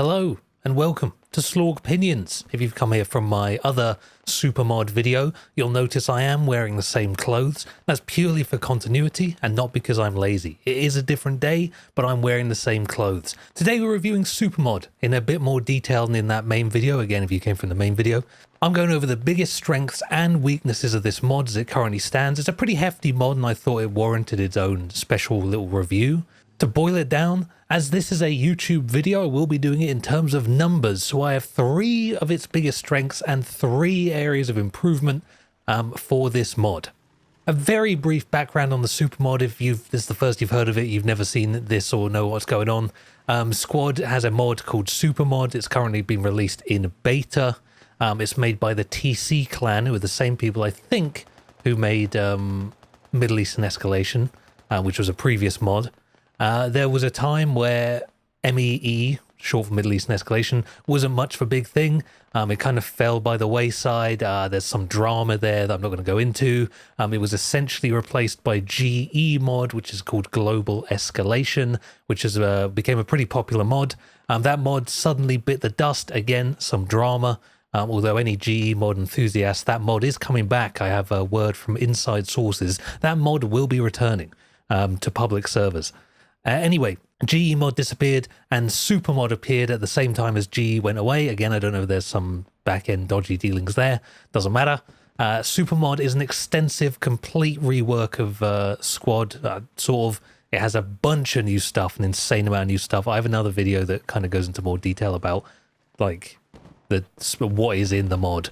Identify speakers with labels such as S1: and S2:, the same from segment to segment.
S1: Hello and welcome to Slorg Pinions. If you've come here from my other SuperMod video, you'll notice I am wearing the same clothes. That's purely for continuity and not because I'm lazy. It is a different day, but I'm wearing the same clothes. Today we're reviewing SuperMod in a bit more detail than in that main video. Again, if you came from the main video, I'm going over the biggest strengths and weaknesses of this mod as it currently stands. It's a pretty hefty mod and I thought it warranted its own special little review. To boil it down, as this is a YouTube video, I will be doing it in terms of numbers. So I have 3 of its biggest strengths and 3 areas of improvement for this mod. A very brief background on the SuperMod. If this is the first you've heard of it, you've never seen this or know what's going on. Squad has a mod called SuperMod. It's currently been released in beta. It's made by the TC clan, who are the same people, I think, who made Middle Eastern Escalation, which was a previous mod. There was a time where MEE, short for Middle Eastern Escalation, wasn't much of a big thing. It kind of fell by the wayside. There's some drama there that I'm not going to go into. It was essentially replaced by GE mod, which is called Global Escalation, which is became a pretty popular mod. That mod suddenly bit the dust. Again, some drama. Although any GE mod enthusiast, that mod is coming back. I have a word from inside sources. That mod will be returning to public servers. Anyway, GE mod disappeared and SuperMod appeared at the same time as GE went away. Again, I don't know if there's some back-end dodgy dealings there. Doesn't matter. SuperMod is an extensive, complete rework of Squad. It has a bunch of new stuff, an insane amount of new stuff. I have another video that kind of goes into more detail about, like, what is in the mod.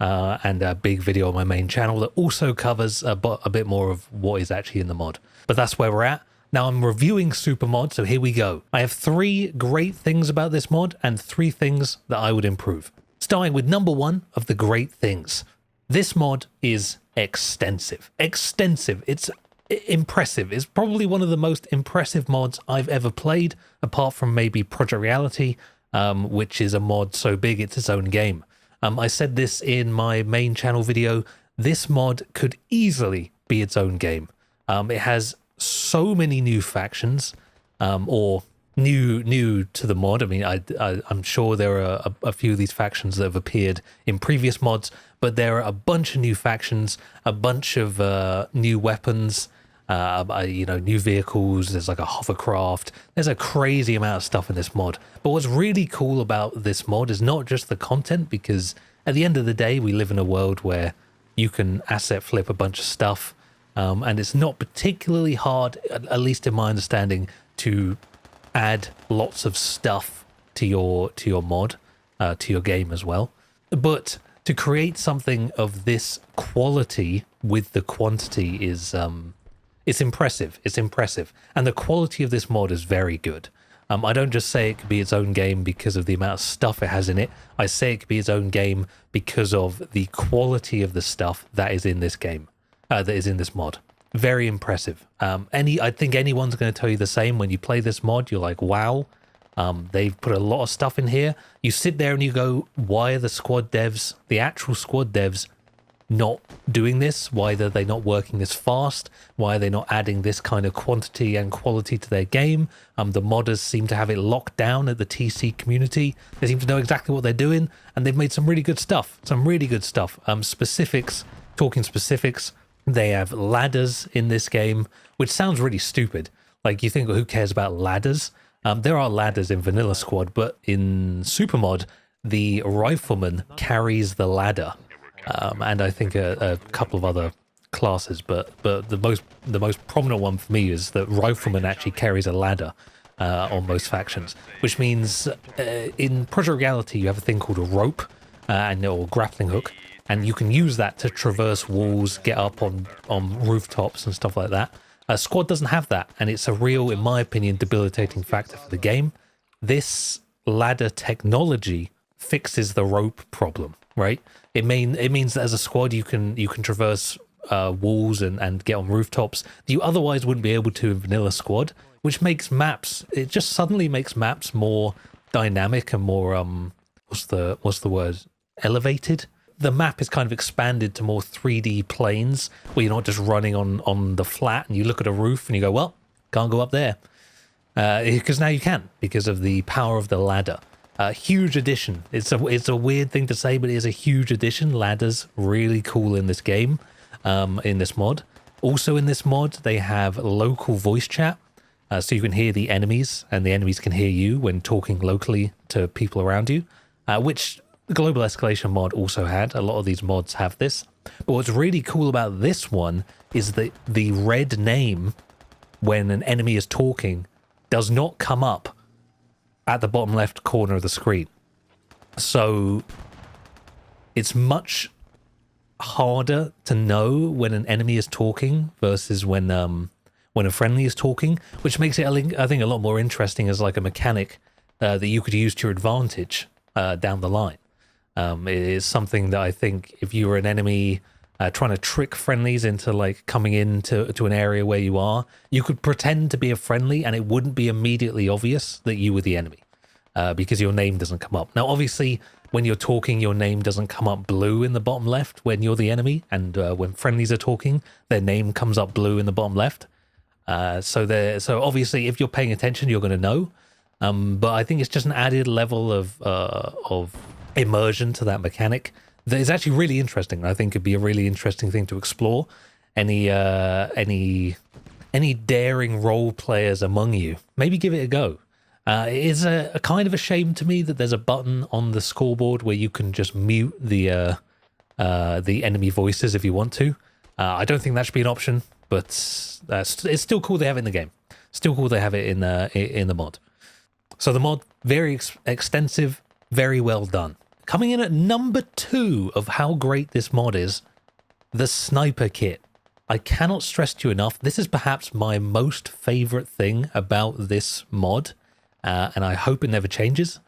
S1: And a big video on my main channel that also covers a bit more of what is actually in the mod. But that's where we're at. Now I'm reviewing SuperMod, so here we go. I have 3 great things about this mod and 3 things that I would improve. Starting with number 1 of the great things. This mod is extensive. Extensive. It's impressive. It's probably one of the most impressive mods I've ever played, apart from maybe Project Reality, which is a mod so big it's its own game. I said this in my main channel video. This mod could easily be its own game. It has so many new factions, or new to the mod. I mean, I'm sure there are a few of these factions that have appeared in previous mods, but there are a bunch of new factions, a bunch of new weapons, new vehicles. There's like a hovercraft. There's a crazy amount of stuff in this mod. But what's really cool about this mod is not just the content, because at the end of the day, we live in a world where you can asset flip a bunch of stuff. And it's not particularly hard, at least in my understanding, to add lots of stuff to your mod, to your game as well. But to create something of this quality with the quantity is it's impressive. It's impressive, and the quality of this mod is very good. I don't just say it could be its own game because of the amount of stuff it has in it. I say it could be its own game because of the quality of the stuff that is in this game. That is in this mod. Very impressive. I think anyone's going to tell you the same. When you play this mod, you're like, wow, they've put a lot of stuff in here. You sit there and you go, why are the squad devs, the actual squad devs, not doing this? Why are they not working as fast? Why are they not adding this kind of quantity and quality to their game? The modders seem to have it locked down at the TC community. They seem to know exactly what they're doing, and they've made some really good stuff. Some really good stuff. Talking specifics, they have ladders in this game, which sounds really stupid. Like, you think, well, who cares about ladders? There are ladders in Vanilla Squad, but in SuperMod, the rifleman carries the ladder. And I think a couple of other classes, but the most prominent one for me is that rifleman actually carries a ladder on most factions, which means in Project Reality you have a thing called a rope or grappling hook, and you can use that to traverse walls, get up on rooftops and stuff like that. Squad doesn't have that, and it's a real, in my opinion, debilitating factor for the game. This ladder technology fixes the rope problem, right? It means that as a squad you can traverse walls and get on rooftops that you otherwise wouldn't be able to in Vanilla Squad, which makes maps, it just suddenly makes maps more dynamic and more what's the word, elevated. The map is kind of expanded to more 3D planes where you're not just running on the flat and you look at a roof and you go, well, can't go up there. Because now you can, because of the power of the ladder. Huge addition. It's a weird thing to say, but it is a huge addition. Ladders, really cool in this game, in this mod. Also in this mod, they have local voice chat, so you can hear the enemies, and the enemies can hear you when talking locally to people around you, which the Global Escalation mod also had. A lot of these mods have this. But what's really cool about this one is that the red name when an enemy is talking does not come up at the bottom left corner of the screen. So it's much harder to know when an enemy is talking versus when a friendly is talking, which makes it, I think, a lot more interesting as like a mechanic that you could use to your advantage down the line. It is something that I think if you were an enemy trying to trick friendlies into like coming into an area where you are, you could pretend to be a friendly and it wouldn't be immediately obvious that you were the enemy because your name doesn't come up. Now, obviously, when you're talking, your name doesn't come up blue in the bottom left when you're the enemy, and when friendlies are talking, their name comes up blue in the bottom left. So obviously, if you're paying attention, you're going to know. But I think it's just an added level of immersion to that mechanic that is actually really interesting. I think it'd be a really interesting thing to explore. Any daring role players among you, maybe give it a go. It is a kind of a shame to me that there's a button on the scoreboard where you can just mute the enemy voices if you want to. I don't think that should be an option, but it's still cool they have it in the game. Still cool they have it in the mod. So the mod, very extensive, very well done. Coming in at number 2 of how great this mod is, the sniper kit. I cannot stress to you enough, this is perhaps my most favorite thing about this mod, and I hope it never changes.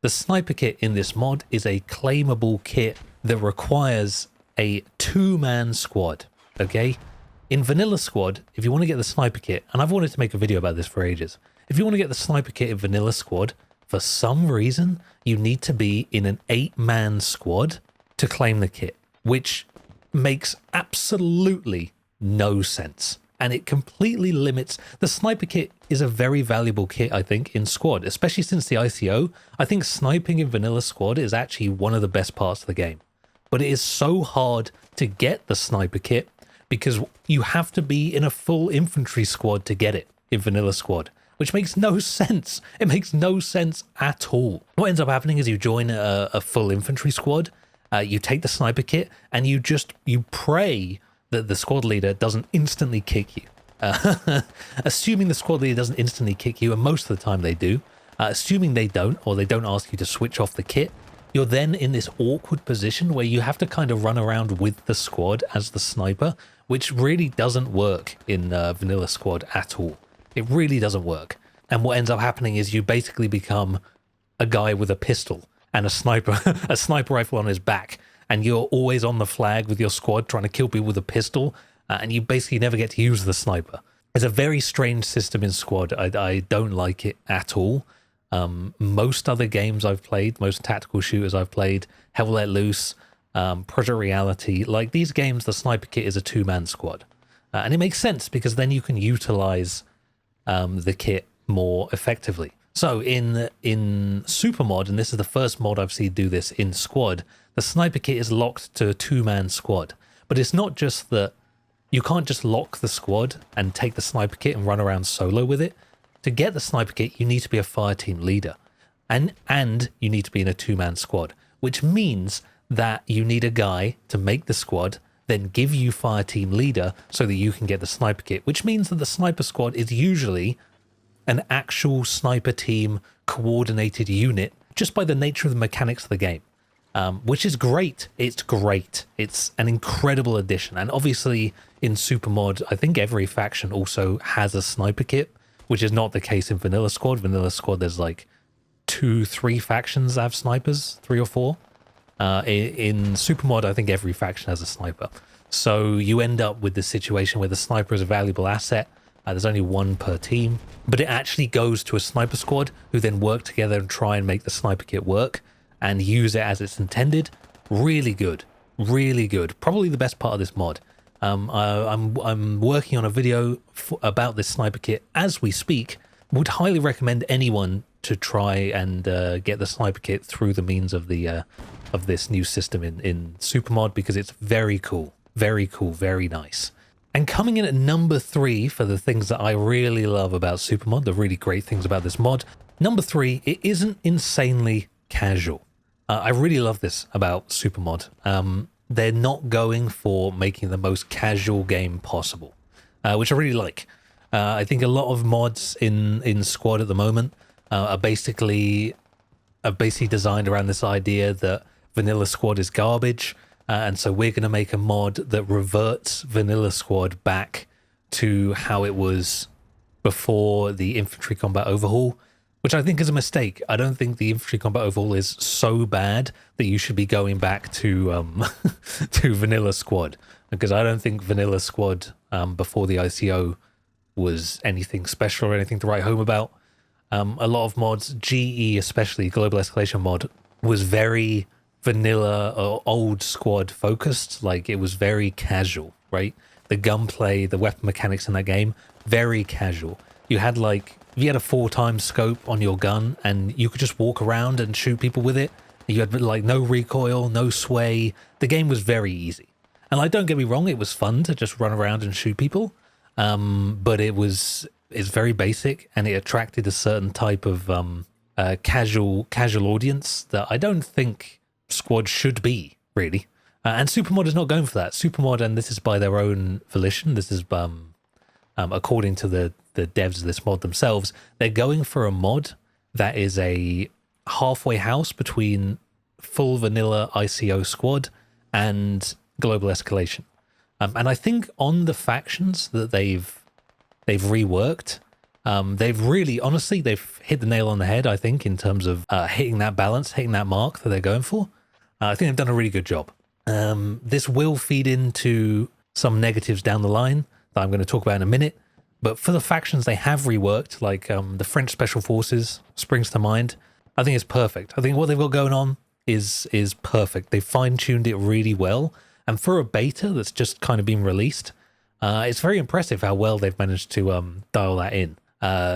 S1: The sniper kit in this mod is a claimable kit that requires a 2-man squad, okay? In Vanilla Squad, if you want to get the sniper kit, and I've wanted to make a video about this for ages, if you want to get the sniper kit in Vanilla Squad, for some reason, you need to be in an 8-man squad to claim the kit, which makes absolutely no sense. And it completely limits... The sniper kit is a very valuable kit, I think, in Squad, especially since the ICO. I think sniping in Vanilla Squad is actually one of the best parts of the game. But it is so hard to get the sniper kit because you have to be in a full infantry squad to get it in Vanilla Squad, which makes no sense. It makes no sense at all. What ends up happening is you join a full infantry squad, you take the sniper kit, and you pray that the squad leader doesn't instantly kick you. Assuming the squad leader doesn't instantly kick you, and most of the time they do, assuming they don't, or they don't ask you to switch off the kit, you're then in this awkward position where you have to kind of run around with the squad as the sniper, which really doesn't work in Vanilla Squad at all. It really doesn't work. And what ends up happening is you basically become a guy with a pistol and a sniper rifle on his back, and you're always on the flag with your squad trying to kill people with a pistol, and you basically never get to use the sniper. It's a very strange system in Squad. I don't like it at all. Most other games I've played, most tactical shooters I've played, Hell Let Loose, Project Reality, like these games, the sniper kit is a 2-man squad. And it makes sense because then you can utilize the kit more effectively. So in SuperMod, and this is the first mod I've seen do this in Squad, the sniper kit is locked to a 2-man squad. But it's not just that you can't just lock the squad and take the sniper kit and run around solo with it. To get the sniper kit, you need to be a fireteam leader. And you need to be in a 2-man squad, which means that you need a guy to make the squad, then give you fireteam leader so that you can get the sniper kit, which means that the sniper squad is usually an actual sniper team coordinated unit just by the nature of the mechanics of the game, which is great. It's great. It's an incredible addition. And obviously in SuperMod, I think every faction also has a sniper kit, which is not the case in Vanilla Squad. Vanilla Squad, there's like 2-3 factions that have snipers, 3 or 4. In SuperMod, I think every faction has a sniper. So you end up with this situation where the sniper is a valuable asset. There's only one per team, but it actually goes to a sniper squad who then work together and try and make the sniper kit work and use it as it's intended. Really good. Really good. Probably the best part of this mod. I'm working on a video about this sniper kit as we speak. Would highly recommend anyone to try and get the sniper kit through the means of the of this new system in SuperMod, because it's very cool, very nice. And coming in at number 3 for the things that I really love about SuperMod, the really great things about this mod, number 3, it isn't insanely casual. I really love this about SuperMod. They're not going for making the most casual game possible, which I really like. I think a lot of mods in Squad at the moment are basically designed around this idea that Vanilla Squad is garbage, and so we're going to make a mod that reverts Vanilla Squad back to how it was before the infantry combat overhaul, which I think is a mistake. I don't think the infantry combat overhaul is so bad that you should be going back to to Vanilla Squad, because I don't think Vanilla Squad before the ICO was anything special or anything to write home about. A lot of mods, GE especially, Global Escalation mod, was very vanilla or old Squad focused. Like, it was very casual, right? The gunplay, the weapon mechanics in that game, very casual. You had like, if you had a 4x scope on your gun and you could just walk around and shoot people with it, you had like no recoil, no sway. The game was very easy. And like, don't get me wrong, it was fun to just run around and shoot people. But it's very basic, and it attracted a certain type of casual audience that I don't think Squad should be, really. And SuperMod is not going for that. SuperMod, and this is by their own volition, this is according to the devs of this mod themselves, they're going for a mod that is a halfway house between full vanilla ICO Squad and Global Escalation. And I think on the factions that they've reworked, they've really, honestly, they've hit the nail on the head, I think, in terms of hitting that balance, hitting that mark that they're going for. I think they've done a really good job. This will feed into some negatives down the line that I'm going to talk about in a minute. But for the factions they have reworked, like the French Special Forces springs to mind, I think it's perfect. I think what they've got going on is perfect. They've fine-tuned it really well. And for a beta that's just kind of been released, it's very impressive how well they've managed to dial that in.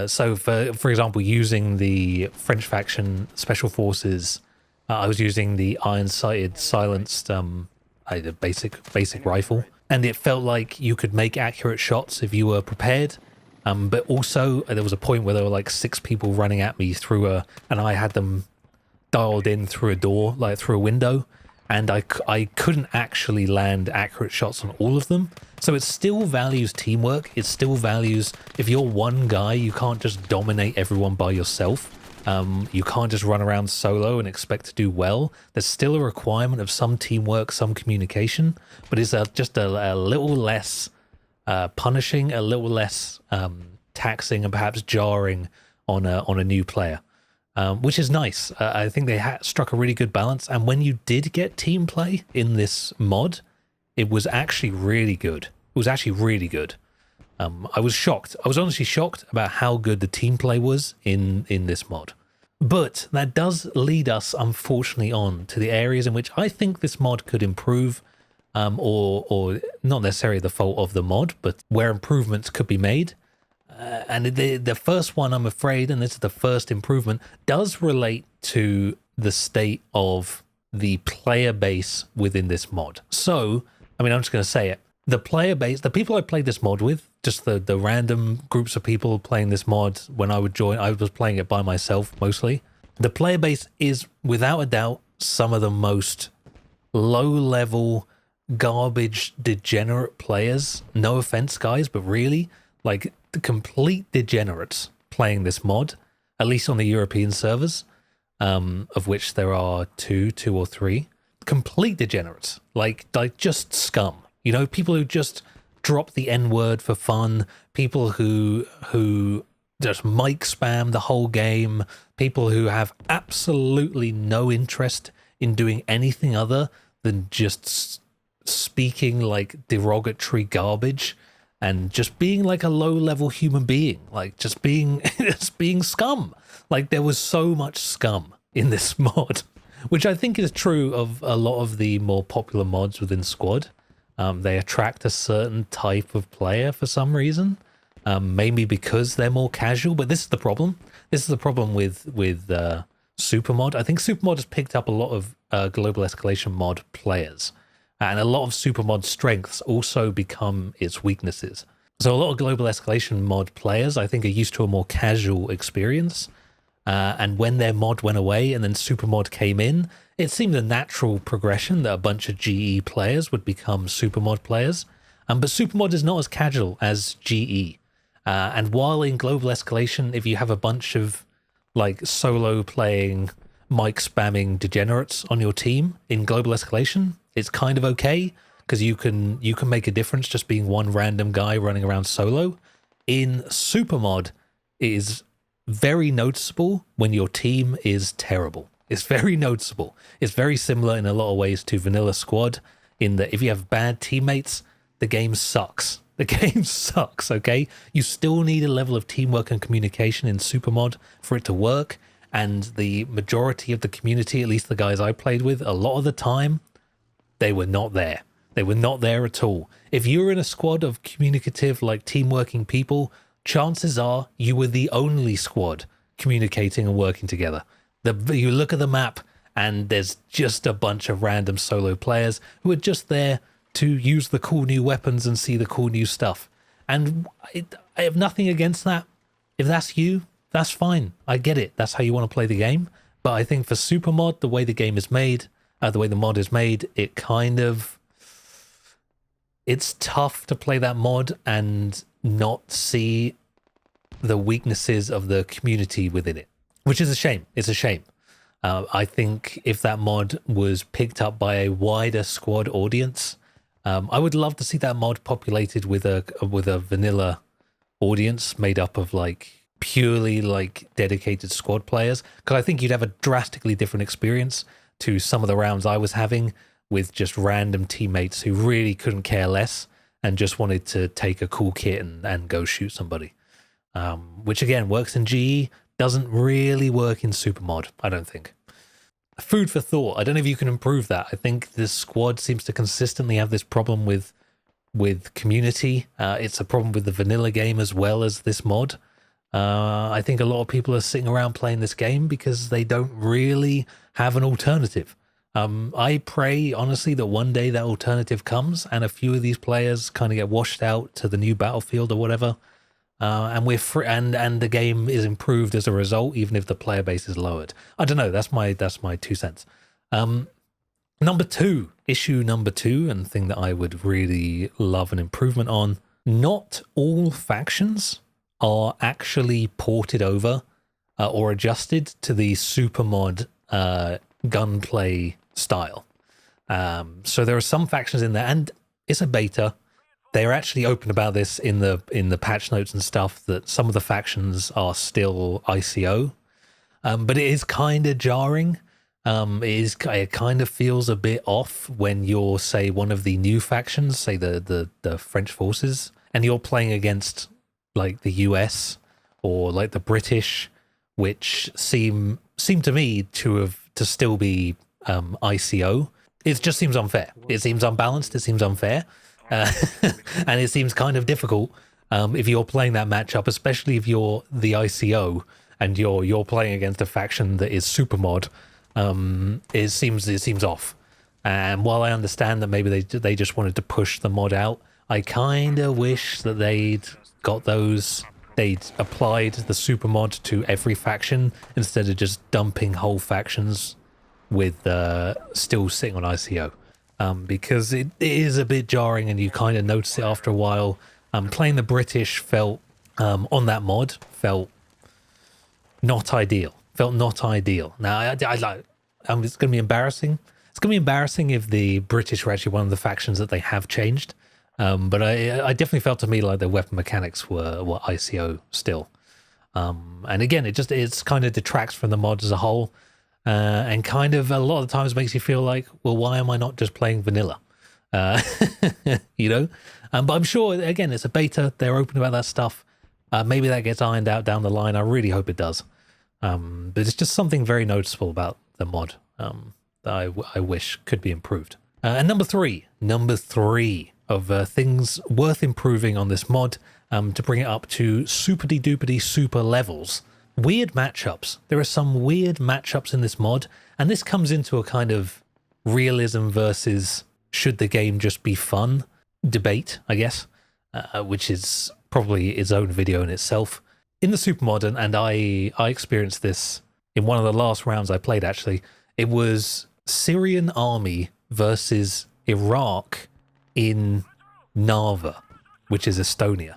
S1: So for example, using the French faction Special Forces, I was using the iron-sighted silenced the basic rifle, and it felt like you could make accurate shots if you were prepared. But also there was a point where there were like 6 people running at me and I had them dialed in through a door, like through a window, and I couldn't actually land accurate shots on all of them. So it still values teamwork. It still values, if you're one guy, you can't just dominate everyone by yourself. You can't just run around solo and expect to do well. There's still a requirement of some teamwork, some communication, but it's just a little less punishing, a little less taxing, and perhaps jarring on a new player. Which is nice. I think they struck a really good balance, and when you did get team play in this mod, it was actually really good. It was actually really good. I was shocked. I was honestly shocked about how good the team play was in this mod. But that does lead us, unfortunately, on to the areas in which I think this mod could improve, or not necessarily the fault of the mod, but where improvements could be made. And the first one, I'm afraid, and this is the first improvement, does relate to the state of the player base within this mod. So, I mean, I'm just going to say it. The player base, the people I played this mod with, just the random groups of people playing this mod when I would join, I was playing it by myself mostly. The player base is, without a doubt, some of the most low-level, garbage, degenerate players. No offense, guys, but really, like, the complete degenerates playing this mod, at least on the European servers, of which there are two or three. Complete degenerates, like just scum. You know, people who just drop the N-word for fun, people who just mic spam the whole game, people who have absolutely no interest in doing anything other than just speaking like derogatory garbage and just being like a low-level human being, like just being scum. Like, there was so much scum in this mod, which I think is true of a lot of the more popular mods within Squad. They attract a certain type of player for some reason, maybe because they're more casual, but this is the problem. this is the problem with SuperMod. I think SuperMod has picked up a lot of global escalation mod players, and a lot of SuperMod strengths also become its weaknesses. So a lot of global escalation mod players, I think, are used to a more casual experience. And when their mod went away and then SuperMod came in, it seemed a natural progression that a bunch of GE players would become SuperMod players. But SuperMod is not as casual as GE. And while in global escalation, if you have a bunch of like solo playing, mic spamming degenerates on your team in global escalation, it's kind of okay because you can make a difference just being one random guy running around solo. In SuperMod, it is very noticeable when your team is terrible. It's very noticeable. It's very similar in a lot of ways to Vanilla Squad in that if you have bad teammates, the game sucks. The game sucks, okay? You still need a level of teamwork and communication in SuperMod for it to work, and the majority of the community, at least the guys I played with, a lot of the time, they were not there. They were not there at all. If you were in a squad of communicative, like team-working people, chances are you were the only squad communicating and working together. You look at the map and there's just a bunch of random solo players who are just there to use the cool new weapons and see the cool new stuff. And I have nothing against that. If that's you, that's fine. I get it. That's how you want to play the game. But I think for SuperMod, the way the game is made, the way the mod is made, it's tough to play that mod and not see the weaknesses of the community within it, which is a shame. It's a shame. I think if that mod was picked up by a wider squad audience, I would love to see that mod populated with a vanilla audience made up of like purely like dedicated squad players, because I think you'd have a drastically different experience to some of the rounds I was having with just random teammates who really couldn't care less and just wanted to take a cool kit and go shoot somebody. Which again works in GE, doesn't really work in SuperMod, I don't think. Food for thought. I don't know if you can improve that. I think this squad seems to consistently have this problem with community. It's a problem with the vanilla game as well as this mod. I think a lot of people are sitting around playing this game because they don't really have an alternative. I pray, honestly, that one day that alternative comes and a few of these players kind of get washed out to the new battlefield or whatever, and we're free, and the game is improved as a result, even if the player base is lowered. I don't know. That's my 2 cents. Issue number two, and thing that I would really love an improvement on. Not all factions are actually ported over or adjusted to the SuperMod gunplay style. So there are some factions in there, and it's a beta. They're actually open about this in the patch notes and stuff, that some of the factions are still ICO, but it is kind of jarring. It kind of feels a bit off when you're, say, one of the new factions, say the French forces, and you're playing against like the US or like the British, which seem to me to still be ICO. It just seems unfair. It seems unbalanced. It seems unfair, and it seems kind of difficult if you're playing that matchup, especially if you're the ICO and you're playing against a faction that is SuperMod. It seems off. And while I understand that maybe they just wanted to push the mod out, I kind of wish that they'd applied the SuperMod to every faction instead of just dumping whole factions with still sitting on ICO, because it is a bit jarring and you kind of notice it after a while. Playing the British felt on that mod felt not ideal. Now I like. It's going to be embarrassing. It's going to be embarrassing if the British were actually one of the factions that they have changed. But I definitely felt to me like the weapon mechanics were ICO still. And again, it's kind of detracts from the mod as a whole, and kind of a lot of the times makes you feel like, well, why am I not just playing vanilla? You know? But I'm sure, again, it's a beta. They're open about that stuff. Maybe that gets ironed out down the line. I really hope it does. But it's just something very noticeable about the mod that I wish could be improved. And number three of things worth improving on this mod to bring it up to super-de-duper-de super levels weird matchups. There are some weird matchups in this mod, and this comes into a kind of realism versus should the game just be fun debate, I guess, which is probably its own video in itself. In the SuperMod, and I experienced this in one of the last rounds I played, actually. It was Syrian army versus Iraq in Narva, which is Estonia.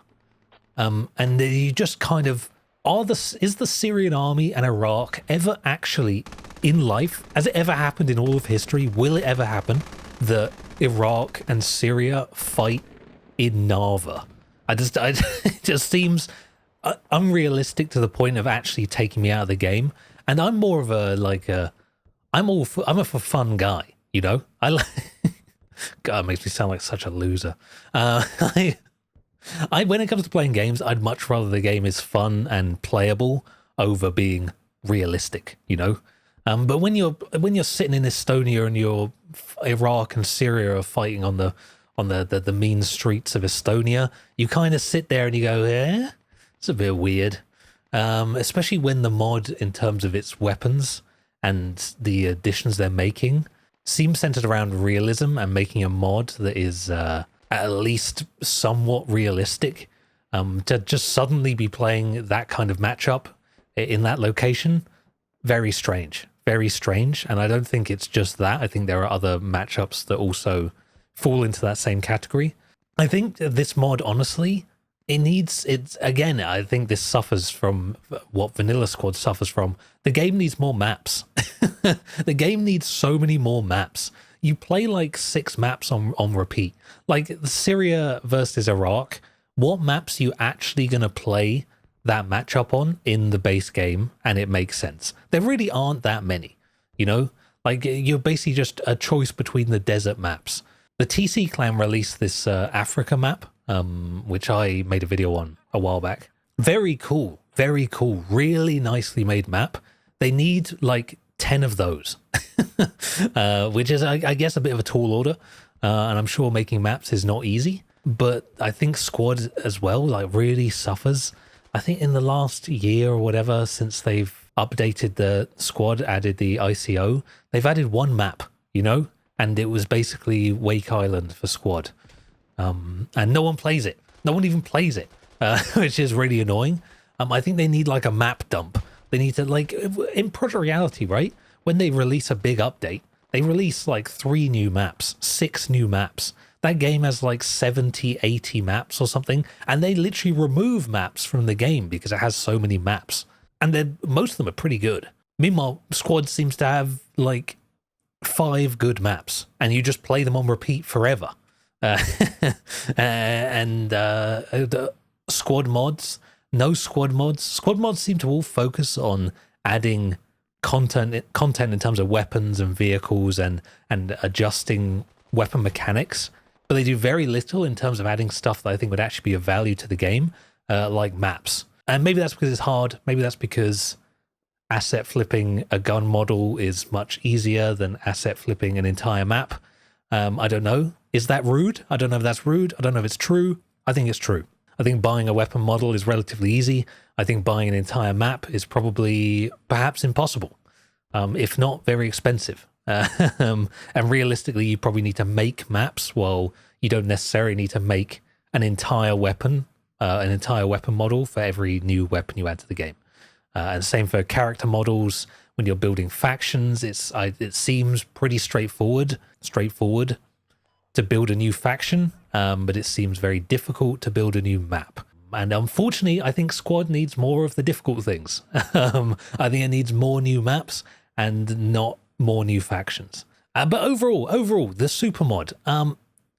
S1: And you just kind of, is the Syrian army and Iraq ever actually in life? Has it ever happened in all of history? Will it ever happen that Iraq and Syria fight in Narva? It just seems unrealistic to the point of actually taking me out of the game. And I'm more of I'm a for fun guy, you know? God, it makes me sound like such a loser. When it comes to playing games, I'd much rather the game is fun and playable over being realistic, you know? But when you're sitting in Estonia and your Iraq and Syria are fighting on the mean streets of Estonia, you kind of sit there and you go, eh, it's a bit weird. Especially when the mod, in terms of its weapons and the additions they're making, seems centered around realism and making a mod that is at least somewhat realistic. To just suddenly be playing that kind of matchup in that location, very strange. Very strange. And I don't think it's just that. I think there are other matchups that also fall into that same category. I think this mod, honestly, again, I think this suffers from what Vanilla Squad suffers from. The game needs more maps. The game needs so many more maps. You play like 6 maps on repeat. Like Syria versus Iraq, what maps are you actually going to play that matchup on in the base game and it makes sense? There really aren't that many, you know? Like you're basically just a choice between the desert maps. The TC clan released this Africa map, which I made a video on a while back. Very cool, really nicely made map. They need like 10 of those, which is, I guess, a bit of a tall order. And I'm sure making maps is not easy, but I think Squad as well, like really suffers. I think in the last year or whatever, since they've updated the Squad, added the ICO, they've added 1 map, you know, and it was basically Wake Island for Squad. And no one plays it. No one even plays it, which is really annoying. I think they need like a map dump. They need to, like, in Project Reality, right? When they release a big update, they release like 3 new maps, 6 new maps. That game has like 70, 80 maps or something. And they literally remove maps from the game because it has so many maps. And most of them are pretty good. Meanwhile, Squad seems to have like 5 good maps. And you just play them on repeat forever. Squad mods, no squad mods. Squad mods seem to all focus on adding content in terms of weapons and vehicles and adjusting weapon mechanics, but they do very little in terms of adding stuff that I think would actually be of value to the game, like maps. And maybe that's because it's hard. Maybe that's because asset flipping a gun model is much easier than asset flipping an entire map. I don't know. Is that rude? I don't know if that's rude. I don't know if it's true. I think it's true. I think buying a weapon model is relatively easy. I think buying an entire map is probably perhaps impossible, if not very expensive. And realistically, you probably need to make maps while you don't necessarily need to make an entire weapon model for every new weapon you add to the game. And same for character models. When you're building factions, it seems pretty straightforward to build a new faction, but it seems very difficult to build a new map. And unfortunately, I think Squad needs more of the difficult things. I think it needs more new maps and not more new factions. But overall, the SuperMod,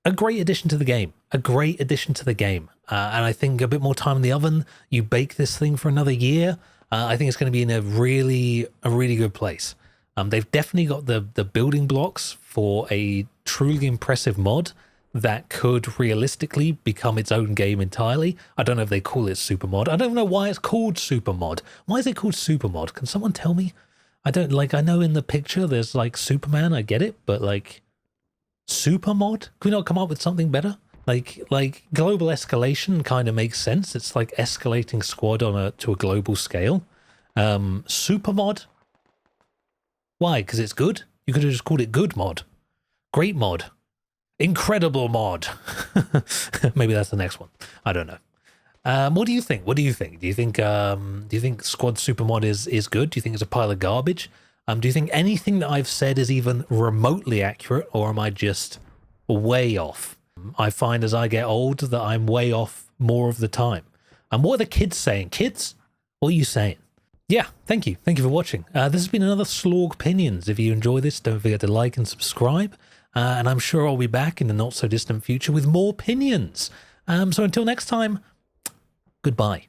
S1: a great addition to the game. And I think a bit more time in the oven, you bake this thing for another year, I think it's going to be in a really good place. They've definitely got the building blocks for a truly impressive mod that could realistically become its own game entirely. I don't know if they call it SuperMod. I don't know why it's called SuperMod. Why is it called SuperMod? Can someone tell me? I know in the picture there's like Superman, I get it, but like SuperMod? Can we not come up with something better? Like global escalation kind of makes sense. It's like escalating Squad to a global scale. SuperMod? Why? Because it's good? You could have just called it good mod. Great mod. Incredible mod. Maybe that's the next one. I don't know. What do you think? What do you think? Do you think Squad SuperMod is good? Do you think it's a pile of garbage? Do you think anything that I've said is even remotely accurate, or am I just way off? I find as I get old that I'm way off more of the time. And what are the kids saying? Kids? What are you saying? Yeah, thank you. Thank you for watching. This has been another Slorg Pinions. If you enjoy this, don't forget to like and subscribe. And I'm sure I'll be back in the not-so-distant future with more Pinions. So until next time, goodbye.